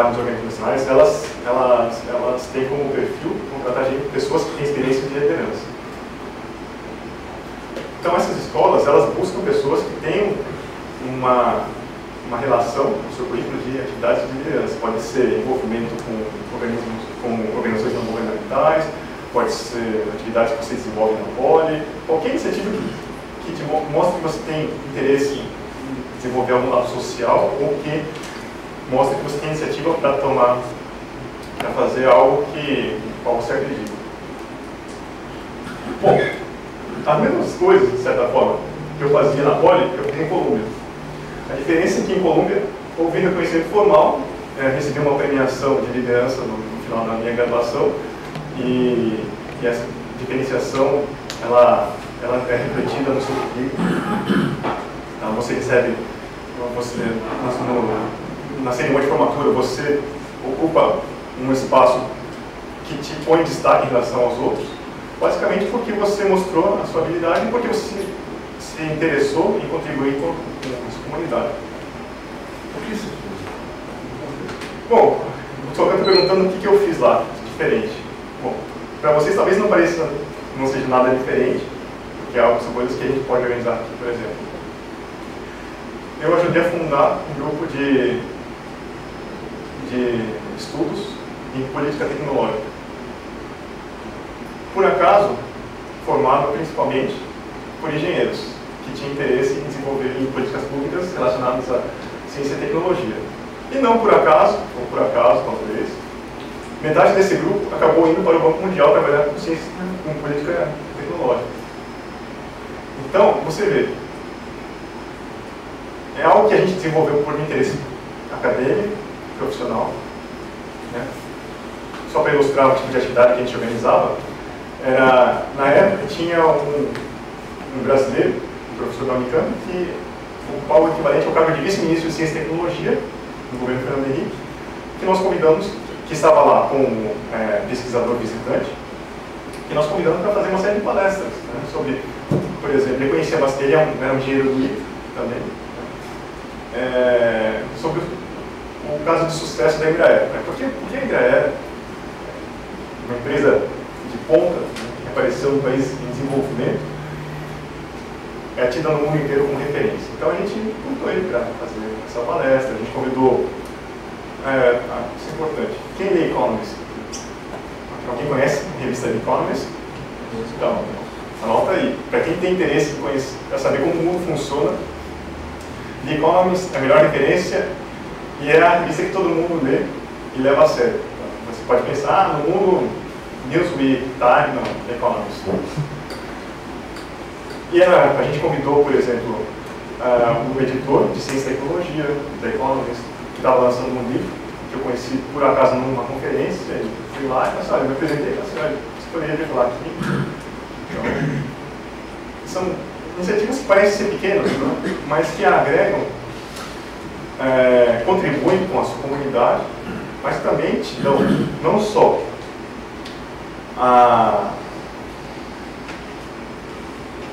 trabalham nos organizações, elas têm como perfil contratar pessoas que têm experiência de liderança. Então, essas escolas, elas buscam pessoas que tenham uma relação com o seu currículo de atividades de liderança. Pode ser envolvimento com organizações não governamentais, pode ser atividades que você desenvolve na Poli, qualquer iniciativa que te mostre que você tem interesse em desenvolver algum lado social ou que mostre que você tem iniciativa para fazer algo que qual você acredita. Bom, as mesmas coisas, de certa forma, que eu fazia na Poli, eu fiz em Colômbia. A diferença é que em Colômbia houve reconhecimento formal, recebi uma premiação de liderança no final da minha graduação e essa diferenciação ela é refletida no seu currículo. Então, você recebe, na cerimônia de formatura, você ocupa um espaço que te põe em destaque em relação aos outros, basicamente porque você mostrou a sua habilidade e porque você se interessou em contribuir com a sua comunidade. O que isso? Bom, o Socrates está perguntando o que eu fiz lá, diferente. Bom, para vocês talvez não seja nada diferente, porque são coisas que a gente pode organizar aqui, por exemplo. Eu ajudei a fundar um grupo de estudos em política tecnológica. Por acaso, formado principalmente por engenheiros, que tinham interesse em desenvolver em políticas públicas relacionadas à ciência e tecnologia. E não por acaso, ou por acaso talvez, metade desse grupo acabou indo para o Banco Mundial trabalhar com ciência, com política tecnológica. Então, você vê, é algo que a gente desenvolveu por interesse acadêmico, profissional, né? Só para ilustrar o tipo de atividade que a gente organizava, na época tinha um brasileiro, um professor da Unicamp, que ocupava o equivalente ao cargo de vice-ministro de Ciência e Tecnologia no governo Fernando Henrique, que nós convidamos, que estava lá como pesquisador visitante, que nós convidamos para fazer uma série de palestras, né, sobre, por exemplo, ele conhecia bastante, ele era um engenheiro do ITA também, sobre o caso de sucesso da Embraer. Né, porque a Embraer, uma empresa de ponta, né, que apareceu no país em desenvolvimento, é tida no mundo inteiro como referência. Então a gente convidou ele para fazer essa palestra, a gente convidou, isso é importante, quem lê Economist? Alguém conhece a revista The Economist? Então, anota aí, para quem tem interesse em saber como o mundo funciona, The Economist é a melhor referência e é a revista que todo mundo lê e leva a sério. Então, você pode pensar, no mundo, Newsweek, Time, não, The Economist. E a gente convidou, por exemplo, um editor de ciência e tecnologia, da Economist, que estava lançando um livro, que eu conheci por acaso numa conferência, e fui lá e falei, olha, eu me apresentei e falei, olha, você poderia falar aqui. Então, são iniciativas que parecem ser pequenas, né, mas que agregam, contribuem com a sua comunidade, mas também te dão não só a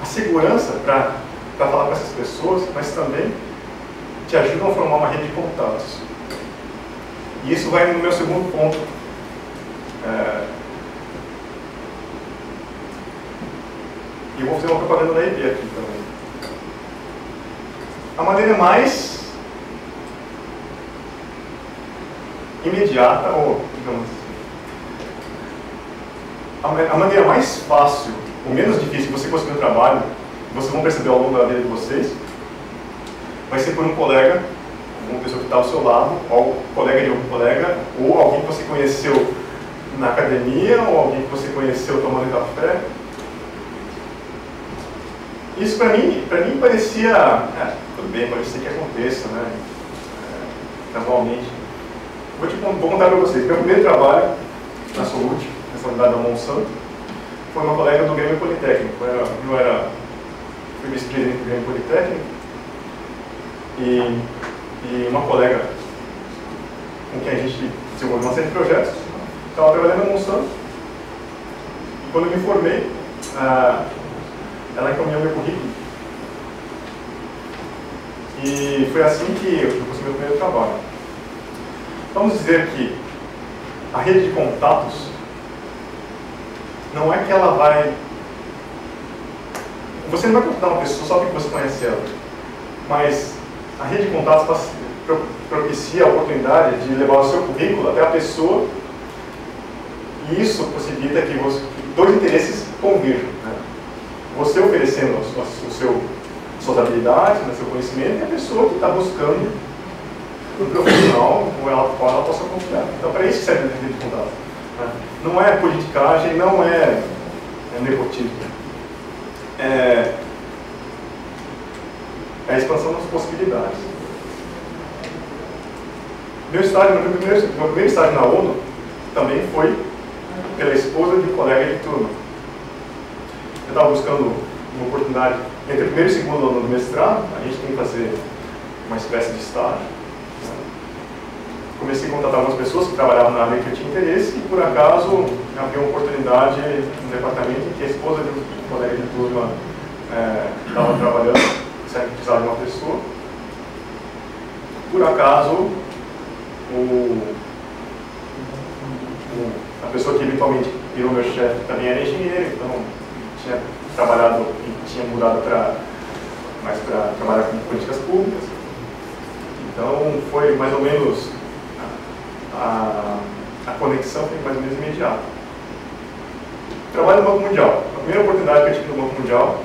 segurança para falar com essas pessoas, mas também te ajudam a formar uma rede de contatos. E isso vai no meu segundo ponto. E eu vou fazer uma propaganda da IP aqui também. A maneira mais imediata, ou digamos assim, a maneira mais fácil, ou menos difícil de você conseguir um trabalho, vocês vão perceber ao longo da vida de vocês, vai ser por um colega, uma pessoa que está ao seu lado, ou colega de algum colega, ou alguém que você conheceu na academia, ou alguém que você conheceu tomando café. Isso para mim parecia, tudo bem, pode ser que aconteça, né? Casualmente. Vou contar para vocês. Meu primeiro trabalho na Solute, nessa unidade da Monsanto, foi uma colega do Grêmio Politécnico. Fui vice-presidente do Grêmio Politécnico e uma colega com quem a gente desenvolveu uma série de projetos. Estava trabalhando na Monsanto e quando eu me formei, ela encaminhou meu currículo e foi assim que eu consegui o meu primeiro trabalho. vamos dizer que a rede de contatos não é que ela vai... Você não vai contratar uma pessoa só porque você conhece ela, mas a rede de contatos propicia a oportunidade de levar o seu currículo até a pessoa, e isso possibilita que dois interesses convirjam, né? Você oferecendo suas habilidades, seu conhecimento, e a pessoa que está buscando um profissional com ela possa confiar. Então, para isso que serve a rede de contatos, né? Não é politicagem, não é nepotismo. É a expansão das possibilidades. Meu primeiro estágio na ONU também foi pela esposa de um colega de turma. Eu estava buscando uma oportunidade entre o primeiro e o segundo ano do mestrado. A gente tem que fazer uma espécie de estágio. Comecei a contatar algumas pessoas que trabalhavam na área que eu tinha interesse, e por acaso havia uma oportunidade no departamento em que a esposa de um colega de turma estava trabalhando, sempre precisava de uma pessoa. Por acaso, a pessoa que eventualmente virou meu chefe também era engenheiro, então tinha trabalhado e tinha mudado mais para trabalhar com políticas públicas. Então foi mais ou menos, a conexão foi mais ou menos imediata. Trabalho no Banco Mundial. A primeira oportunidade que eu tive no Banco Mundial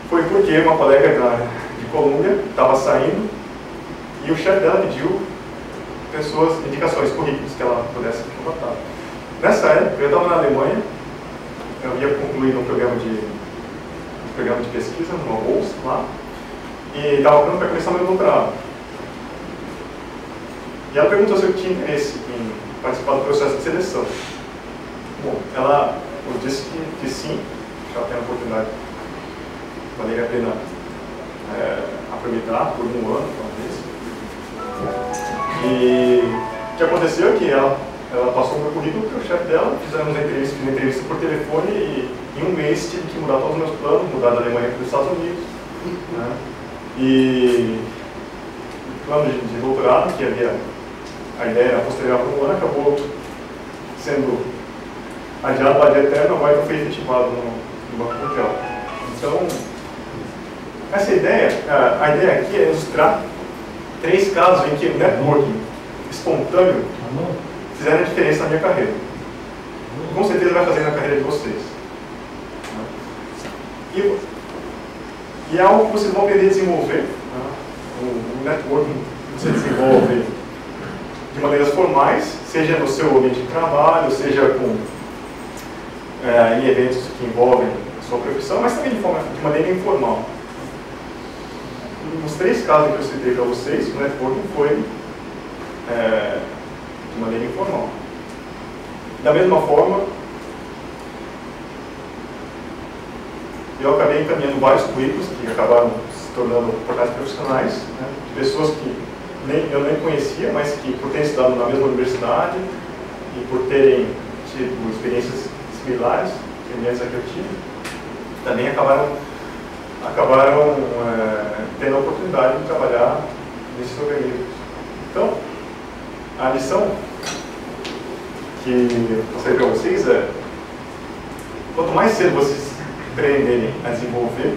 foi porque uma colega de Colômbia estava saindo e o chefe dela pediu indicações, currículos que ela pudesse ser contratada. Nessa época, eu estava na Alemanha, eu ia concluir um programa de pesquisa, numa bolsa lá, e estava pronto para começar meu doutorado. E ela perguntou se eu tinha interesse em participar do processo de seleção. Bom, eu disse que sim, que ela tem a oportunidade, valeria a pena aproveitar por um ano, talvez. E o que aconteceu é que ela passou o meu currículo para o chefe dela, fizemos uma entrevista por telefone, e em um mês tive que mudar todos os meus planos, mudar da Alemanha para os Estados Unidos. Né? E o plano de doutorado, que havia a ideia era posterior por um ano, acabou sendo adiado ad eterno, agora foi efetivado no Banco Mundial. Então, essa ideia, a ideia aqui é ilustrar 3 casos em que o networking espontâneo fizeram a diferença na minha carreira. Com certeza vai fazer na carreira de vocês. E é algo que vocês vão aprender a desenvolver. O networking você desenvolve de maneiras formais, seja no seu ambiente de trabalho, seja em eventos que envolvem a sua profissão, mas também de maneira informal. Nos 3 casos que eu citei para vocês, o networking foi de maneira informal. Da mesma forma, eu acabei encaminhando vários currículos que acabaram se tornando portais profissionais, né, de pessoas que eu nem conhecia, mas que, por terem estudado na mesma universidade e por terem tido experiências similares, semelhantes à que eu tive, também acabaram tendo a oportunidade de trabalhar nesses organismos. Então, a lição que eu gostaria para vocês é: quanto mais cedo vocês aprenderem a desenvolver